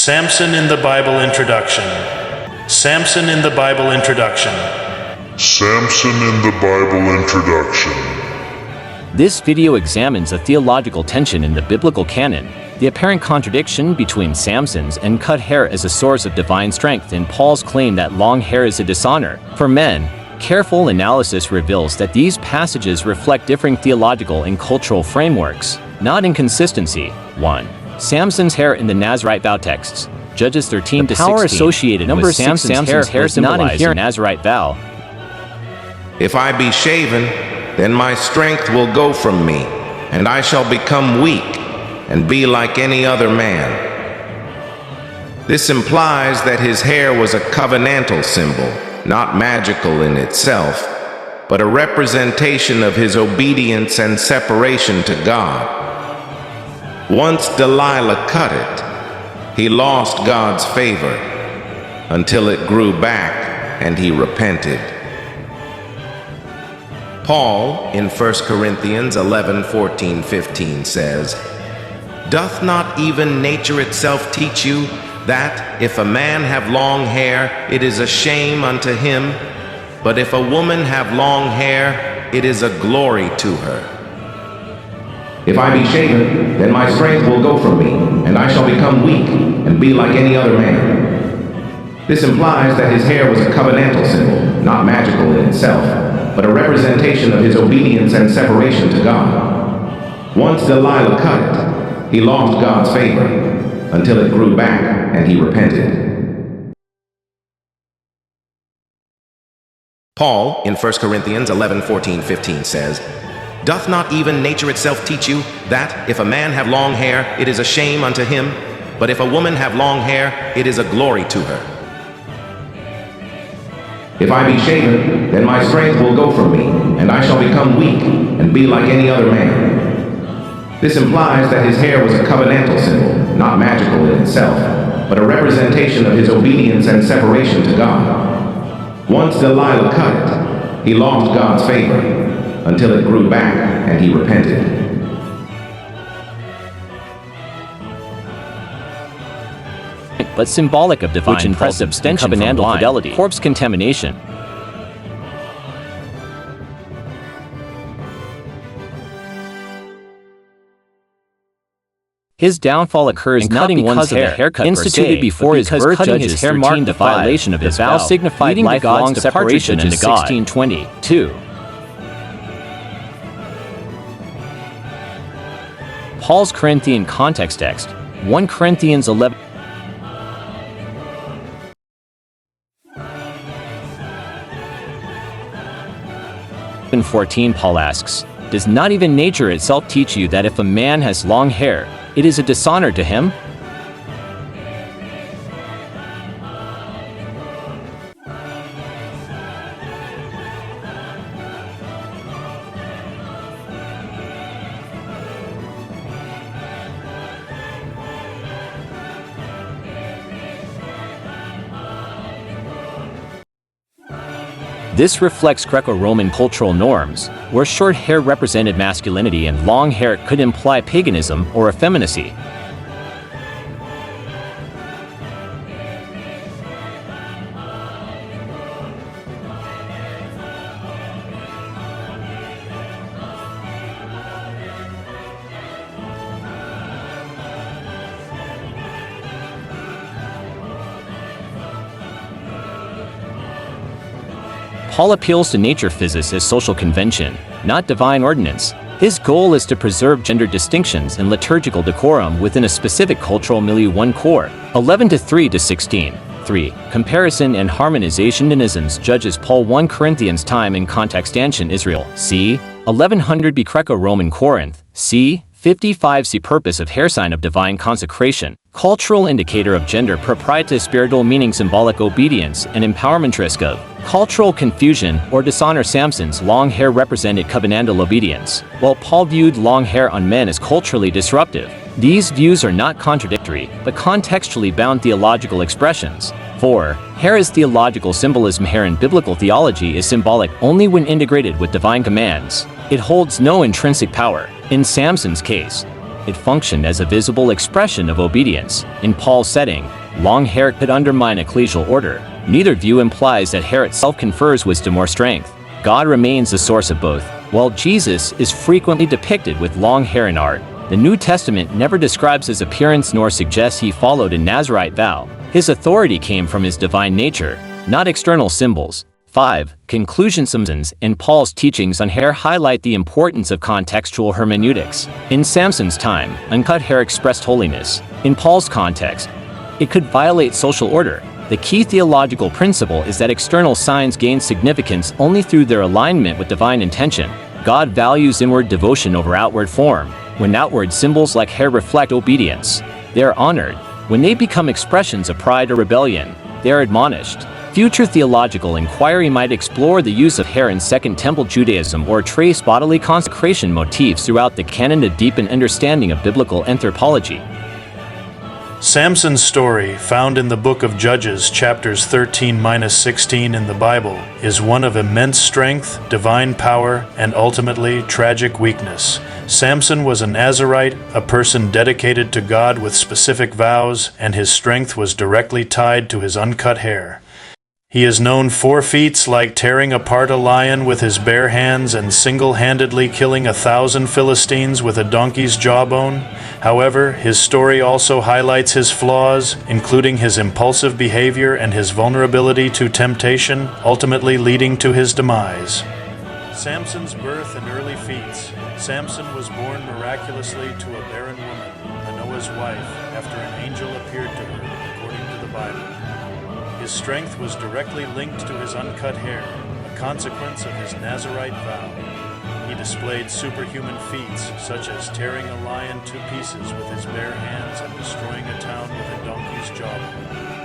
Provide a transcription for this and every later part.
Samson in the Bible Introduction. Samson in the Bible Introduction. Samson in the Bible Introduction. This video examines a theological tension in the biblical canon, the apparent contradiction between Samson's and cut hair as a source of divine strength and Paul's claim that long hair is a dishonor for men. Careful analysis reveals that these passages reflect differing theological and cultural frameworks, not inconsistency. 1. Samson's hair in the Nazirite vow texts. Judges 13 to 16. The power associated with Samson's hair symbolized in the Nazirite vow. If I be shaven, then my strength will go from me, and I shall become weak and be like any other man. This implies that his hair was a covenantal symbol, not magical in itself, but a representation of his obedience and separation to God. Once Delilah cut it, he lost God's favor until it grew back and he repented. Paul, in 1 Corinthians 11:14-15 says, "Doth not even nature itself teach you that if a man have long hair, it is a shame unto him, but if a woman have long hair, it is a glory to her? If I be shaven, then my strength will go from me, and I shall become weak and be like any other man." This implies that his hair was a covenantal symbol, not magical in itself, but a representation of his obedience and separation to God. Once Delilah cut it, he lost God's favor until it grew back and he repented. Paul, in 1 Corinthians 11:14-15 says, "Doth not even nature itself teach you that if a man have long hair, it is a shame unto him, but if a woman have long hair, it is a glory to her? If I be shaven, then my strength will go from me, and I shall become weak and be like any other man." This implies that his hair was a covenantal symbol, not magical in itself, but a representation of his obedience and separation to God. Once Delilah cut it, he lost God's favor until it grew back and he repented. But symbolic of divine, which involves abstention from covenantal fidelity, corpse contamination. His downfall occurs not because of the haircut instituted before his birth. Cutting his hair marked the violation of his vow, signified lifelong separation to God. 16:22. Paul's Corinthian context text, 1 Corinthians 11. 14, Paul asks, "Does not even nature itself teach you that if a man has long hair, it is a dishonor to him?" This reflects Greco-Roman cultural norms, where short hair represented masculinity and long hair could imply paganism or effeminacy. Paul appeals to nature physics as social convention, not divine ordinance. His goal is to preserve gender distinctions and liturgical decorum within a specific cultural milieu. 1 Cor. 11:3-16. 3. Comparison and harmonization isms. Judges Paul 1 Corinthians time and context ancient Israel. C. 1100 B Greco-Roman Corinth. C. 55 C purpose of hair sign of divine consecration. Cultural indicator of gender propriety spiritual meaning symbolic obedience and empowerment risk of cultural confusion or dishonor. Samson's long hair represented covenantal obedience, while Paul viewed long hair on men as culturally disruptive. These views are not contradictory, but contextually bound theological expressions. 4. Hair is theological symbolism. Hair in biblical theology is symbolic only when integrated with divine commands. It holds no intrinsic power. In Samson's case, It functioned as a visible expression of obedience. In Paul's setting, long hair could undermine ecclesial order. Neither view implies that hair itself confers wisdom or strength. God remains the source of both. While Jesus is frequently depicted with long hair in art, the New Testament never describes his appearance nor suggests he followed a Nazirite vow. His authority came from his divine nature, not external symbols. 5. Conclusion. Samson's and Paul's teachings on hair highlight the importance of contextual hermeneutics. In Samson's time, uncut hair expressed holiness. In Paul's context, it could violate social order. The key theological principle is that external signs gain significance only through their alignment with divine intention. God values inward devotion over outward form. When outward symbols like hair reflect obedience, they are honored. When they become expressions of pride or rebellion, they are admonished. Future theological inquiry might explore the use of hair in Second Temple Judaism or trace bodily consecration motifs throughout the canon to deepen understanding of biblical anthropology. Samson's story, found in the book of Judges, chapters 13-16 in the Bible, is one of immense strength, divine power, and ultimately tragic weakness. Samson was a Nazirite, a person dedicated to God with specific vows, and his strength was directly tied to his uncut hair. He is known for feats like tearing apart a lion with his bare hands and single-handedly killing 1,000 Philistines with a donkey's jawbone. However, his story also highlights his flaws, including his impulsive behavior and his vulnerability to temptation, ultimately leading to his demise. Samson's birth and early feats. Samson was born miraculously to a barren woman, Manoah's wife, after an angel appeared to her, according to the Bible. His strength was directly linked to his uncut hair, a consequence of his Nazirite vow. He displayed superhuman feats, such as tearing a lion to pieces with his bare hands and destroying a town with a donkey's jawbone.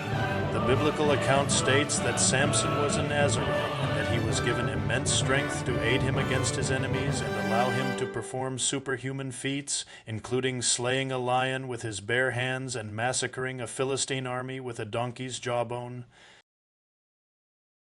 The biblical account states that Samson was a Nazirite and that he was given immense strength to aid him against his enemies and allow him to perform superhuman feats, including slaying a lion with his bare hands and massacring a Philistine army with a donkey's jawbone.